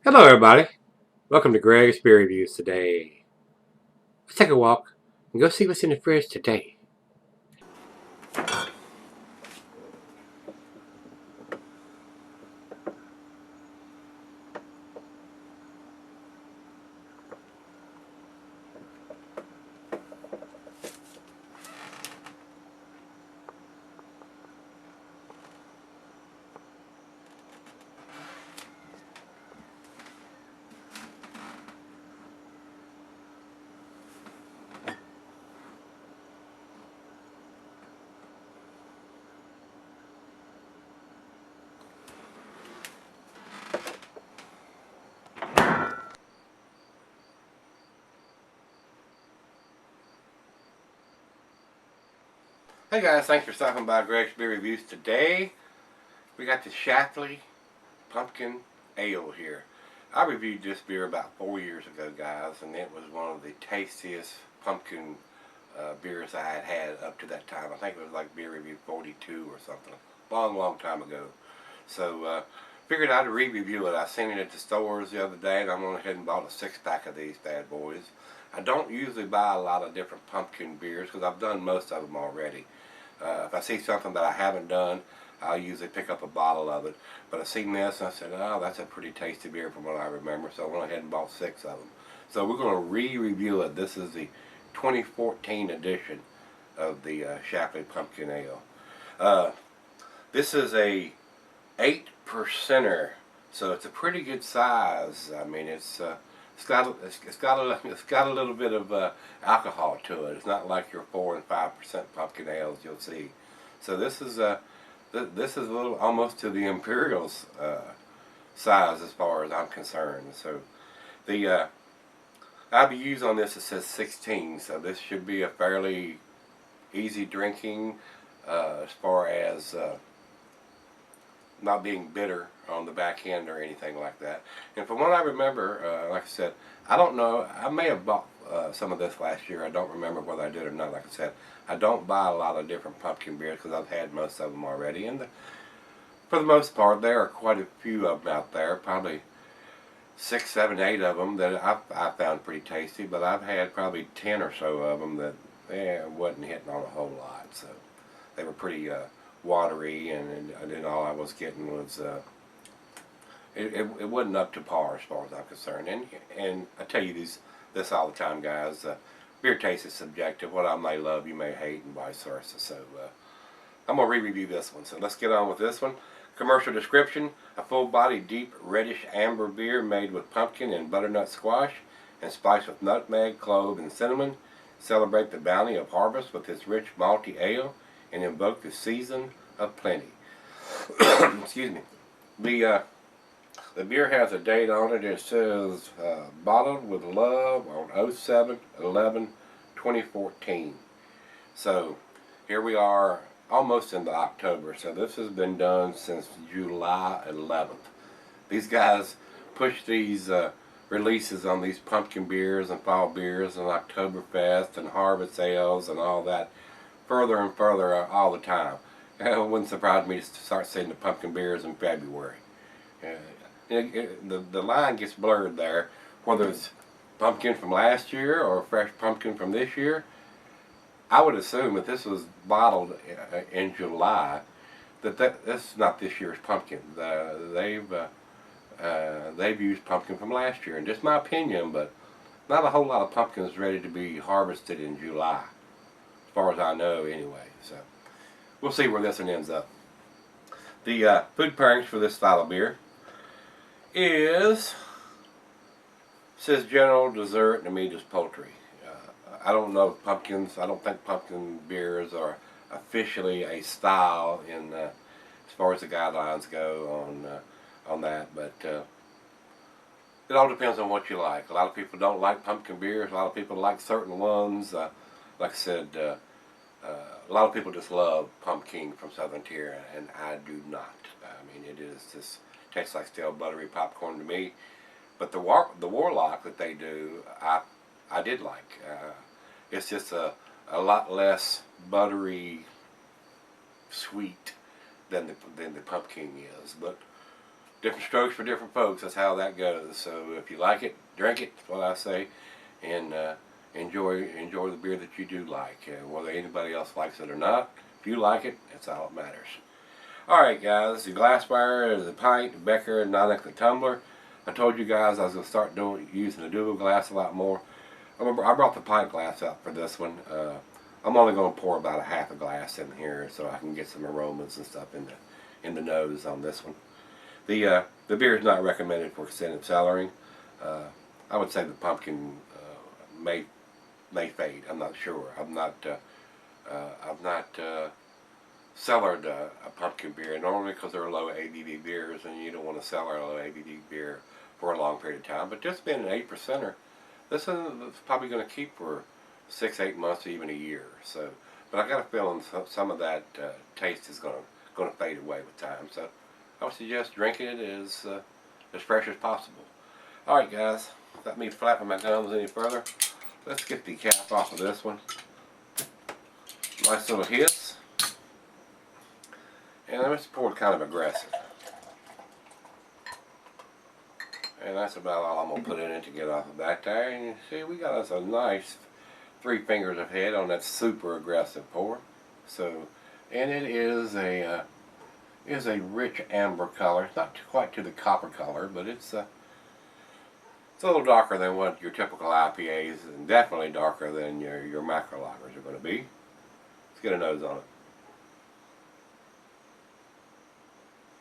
Hello everybody, welcome to Gregsbeerreviews today. Let's take a walk and go see what's in the fridge today. Hey guys, thanks for stopping by Gregsbeerreviews today. We got the Schlafly Pumpkin Ale here. I reviewed this beer about 4 years ago, guys, and it was one of the tastiest pumpkin beers I had had up to that time. I think it was like beer review 42 or something, long time ago. So figured I'd re-review it. I seen it at the stores the other day, and I went ahead and bought a 6-pack of these bad boys. I don't usually buy a lot of different pumpkin beers because I've done most of them already. If I see something that I haven't done, I'll usually pick up a bottle of it. But I seen this and I said, oh, that's a pretty tasty beer from what I remember, so I went ahead and bought 6 of them. So we're going to re-review it. This is the 2014 edition of the Schlafly Pumpkin Ale. This is a 8%er, so it's a pretty good size. I mean, it's got a little bit of alcohol to it. It's not like your 4 and 5% pumpkin ales you'll see. So this is a little almost to the Imperial's size as far as I'm concerned. So the IBUs on this, it says 16, so this should be a fairly easy drinking as far as not being bitter on the back end or anything like that. And from what I remember, like I said, I don't know, I may have bought some of this last year. I don't remember whether I did or not. Like I said, I don't buy a lot of different pumpkin beers because I've had most of them already. And for the most part, there are quite a few of them out there, probably 6, 7, 8 of them that I found pretty tasty. But I've had probably 10 or so of them that wasn't hitting on a whole lot. So they were pretty watery, and then all I was getting was it wasn't up to par as far as I'm concerned. And I tell you this all the time, guys. Beer taste is subjective. What I may love, you may hate, and vice versa. So I'm gonna re-review this one. So let's get on with this one. Commercial description: a full-bodied, deep reddish amber beer made with pumpkin and butternut squash, and spiced with nutmeg, clove, and cinnamon. Celebrate the bounty of harvest with its rich malty ale, and invoke the season of plenty. Excuse me. The beer has a date on it. It says bottled with love on 07/11/2014. So here we are almost into October. So this has been done since July 11th. These guys push these releases on these pumpkin beers and fall beers and Oktoberfest and harvest ales and all that further and further all the time. It wouldn't surprise me to start seeing the pumpkin beers in February. The line gets blurred there, whether it's pumpkin from last year or fresh pumpkin from this year. I would assume if this was bottled in July, that's not this year's pumpkin. They've used pumpkin from last year, and just my opinion, but not a whole lot of pumpkins ready to be harvested in July, as far as I know anyway. So we'll see where this one ends up. The food pairings for this style of beer says general dessert and meat is poultry. I don't know if pumpkins, I don't think pumpkin beers are officially a style in as far as the guidelines go on that, but it all depends on what you like. A lot of people don't like pumpkin beers. A lot of people like certain ones. Like I said, a lot of people just love Pumpkin from Southern Tier, and I do not. I mean, it is just tastes like stale buttery popcorn to me. But the Warlock that they do, I did like. It's just a lot less buttery sweet than the Pumpkin is. But different strokes for different folks. That's how that goes. So if you like it, drink it. That's what I say, and enjoy the beer that you do like. Whether anybody else likes it or not, if you like it, that's all that matters. All right, guys. The glassware, the pint, the becker, and not like the tumbler. I told you guys I was gonna start using the dual glass a lot more. I brought the pint glass out for this one. I'm only going to pour about a half a glass in here so I can get some aromas and stuff in the nose on this one. The beer is not recommended for extended cellaring. I would say the pumpkin may fade. I'm not sure. I've not cellared a pumpkin beer normally because they're low ABV beers, and you don't want to cellar a low ABV beer for a long period of time. But just being an 8%er, this is probably going to keep for 6-8 months, even a year. So, but I got a feeling some of that taste is going to fade away with time. So, I would suggest drinking it as fresh as possible. All right, guys. Without me flapping my gums any further, let's get the cap off of this one. Nice little hiss, and I'm just poured kind of aggressive. And that's about all I'm going to put in it to get off the back there. And you see, we got us a nice 3 fingers of head on that super aggressive pour. So, and it is a rich amber color. It's not quite to the copper color, but it's a little darker than what your typical IPAs, and definitely darker than your macro lagers are going to be. Let's get a nose on it.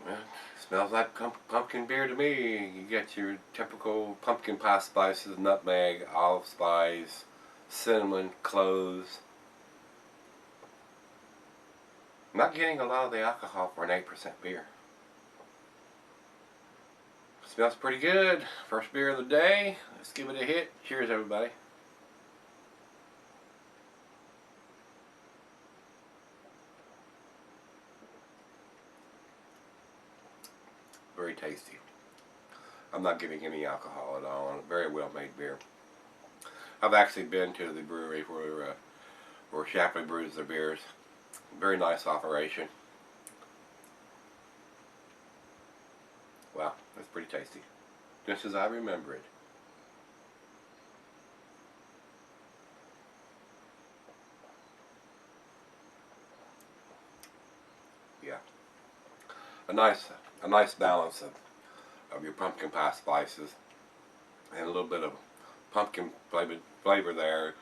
Well, smells like pumpkin beer to me. You get your typical pumpkin pie spices, nutmeg, olive spice, cinnamon, cloves. I'm not getting a lot of the alcohol for an 8% beer. Smells pretty good. First beer of the day. Let's give it a hit. Cheers, everybody. Very tasty. I'm not getting any alcohol at all. Very well made beer. I've actually been to the brewery where Schlafly brews their beers. Very nice operation. Wow, that's pretty tasty. Just as I remember it. Yeah. A nice balance of your pumpkin pie spices and a little bit of pumpkin flavor there,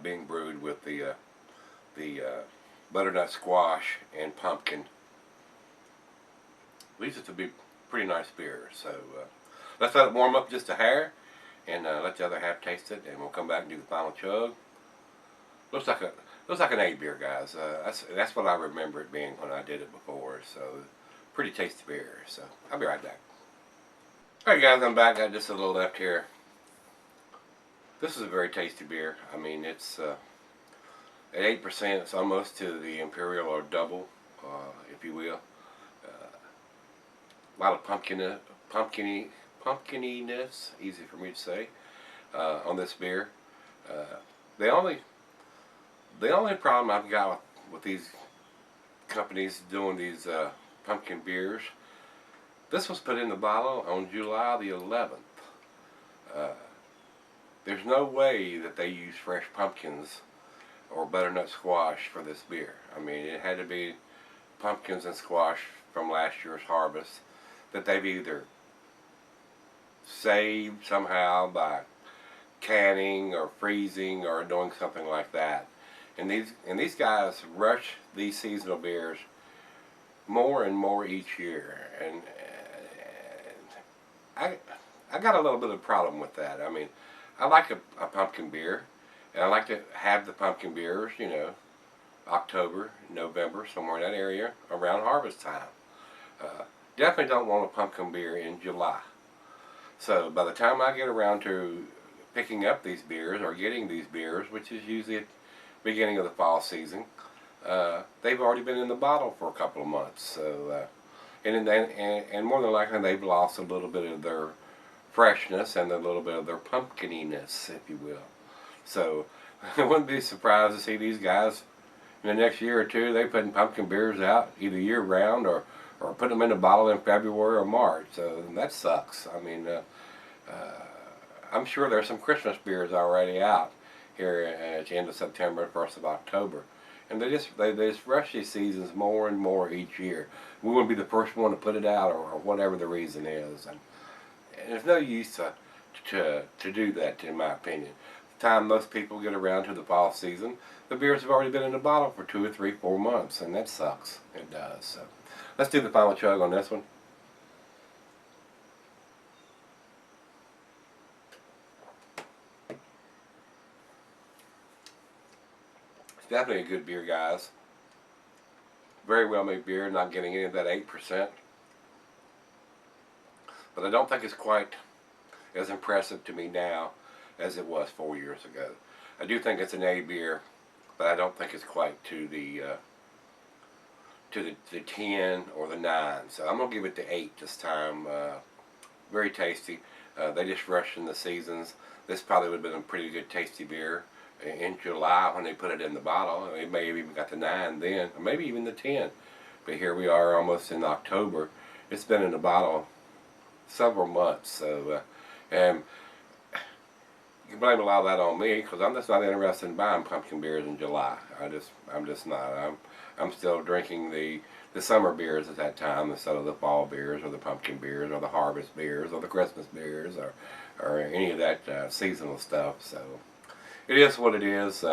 being brewed with the butternut squash and pumpkin. Leads it to be pretty nice beer. So let's let it warm up just a hair, and let the other half taste it, and we'll come back and do the final chug. Looks like an 8 beer, guys. That's what I remember it being when I did it before. So pretty tasty beer. So I'll be right back. Alright, guys, I'm back. Got just a little left here. This is a very tasty beer. I mean, it's at 8%. It's almost to the imperial or double, if you will. A lot of pumpkininess, easy for me to say, on this beer. The only problem I've got with these companies doing these pumpkin beers, this was put in the bottle on July the 11th. There's no way that they use fresh pumpkins or butternut squash for this beer. I mean, it had to be pumpkins and squash from last year's harvest that they've either saved somehow by canning or freezing or doing something like that. And these guys rush these seasonal beers more and more each year, and I got a little bit of a problem with that. I mean, I like a pumpkin beer, and I like to have the pumpkin beers, you know, October, November, somewhere in that area, around harvest time. Definitely don't want a pumpkin beer in July. So by the time I get around to picking up these beers or getting these beers, which is usually at the beginning of the fall season, they've already been in the bottle for a couple of months. So, and more than likely they've lost a little bit of their freshness and a little bit of their pumpkininess, if you will. So I wouldn't be surprised to see these guys in the next year or two, they're putting pumpkin beers out either year round or or putting them in a bottle in February or March. So that sucks. I mean, I'm sure there's some Christmas beers already out here at the end of September, 1st of October. And they just rush these seasons more and more each year. We want to be the first one to put it out, or whatever the reason is. And there's no use to do that, in my opinion. The time most people get around to the fall season, the beers have already been in the bottle for 2 or 3, 4 months, and that sucks. It does. So let's do the final chug on this one. It's definitely a good beer, guys. Very well made beer, not getting any of that 8%. But I don't think it's quite as impressive to me now as it was 4 years ago. I do think it's an A beer, but I don't think it's quite to the 10 or the 9. So I'm gonna give it the 8 this time. Very tasty. They just rushed in the seasons. This probably would have been a pretty good tasty beer in July when they put it in the bottle. It may have even got the 9 then, or maybe even the 10. But here we are almost in October. It's been in the bottle several months. So and you can blame a lot of that on me, because I'm just not interested in buying pumpkin beers in July. I'm just not. I'm still drinking the summer beers at that time instead of the fall beers or the pumpkin beers or the harvest beers or the Christmas beers or any of that seasonal stuff. So it is what it is.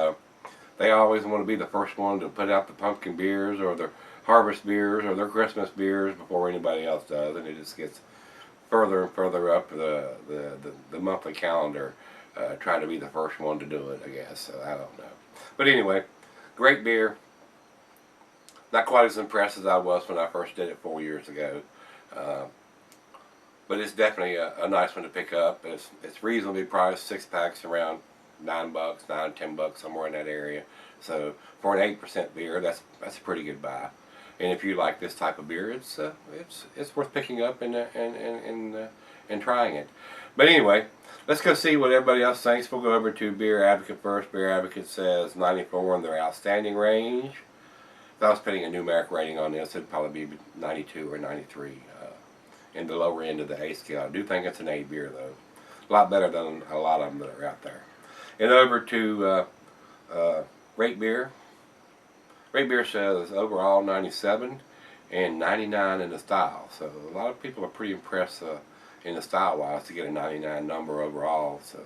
They always want to be the first one to put out the pumpkin beers or the harvest beers or their Christmas beers before anybody else does, and it just gets further and further up the monthly calendar, trying to be the first one to do it, I guess. So I don't know. But anyway, great beer. Not quite as impressed as I was when I first did it 4 years ago. But it's definitely a nice one to pick up. It's reasonably priced. 6-packs around $9, $9, $10, somewhere in that area. So for an 8% beer, that's a pretty good buy. And if you like this type of beer, it's worth picking up and trying it. But anyway, let's go see what everybody else thinks. We'll go over to Beer Advocate first. Beer Advocate says 94 in their outstanding range. If I was putting a numeric rating on this, it'd probably be 92 or 93 in the lower end of the A scale. I do think it's an A beer, though. A lot better than a lot of them that are out there. And over to Rate Beer. Rate Beer says overall 97 and 99 in the style. So a lot of people are pretty impressed in the style-wise to get a 99 number overall. So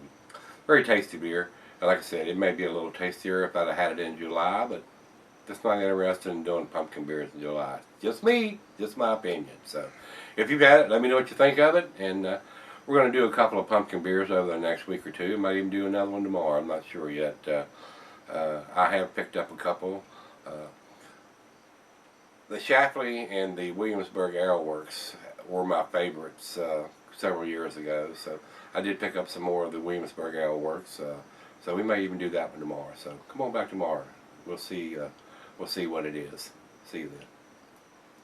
very tasty beer. And like I said, it may be a little tastier if I'd have had it in July, but just not interested in doing pumpkin beers in July. Just me, just my opinion. So if you've had it, let me know what you think of it. And we're going to do a couple of pumpkin beers over the next week or two. Might even do another one tomorrow. I'm not sure yet. I have picked up a couple. The Schlafly and the Williamsburg Ale Works were my favorites several years ago. So I did pick up some more of the Williamsburg Ale Works. So we may even do that one tomorrow. So come on back tomorrow. We'll see what it is. See you then.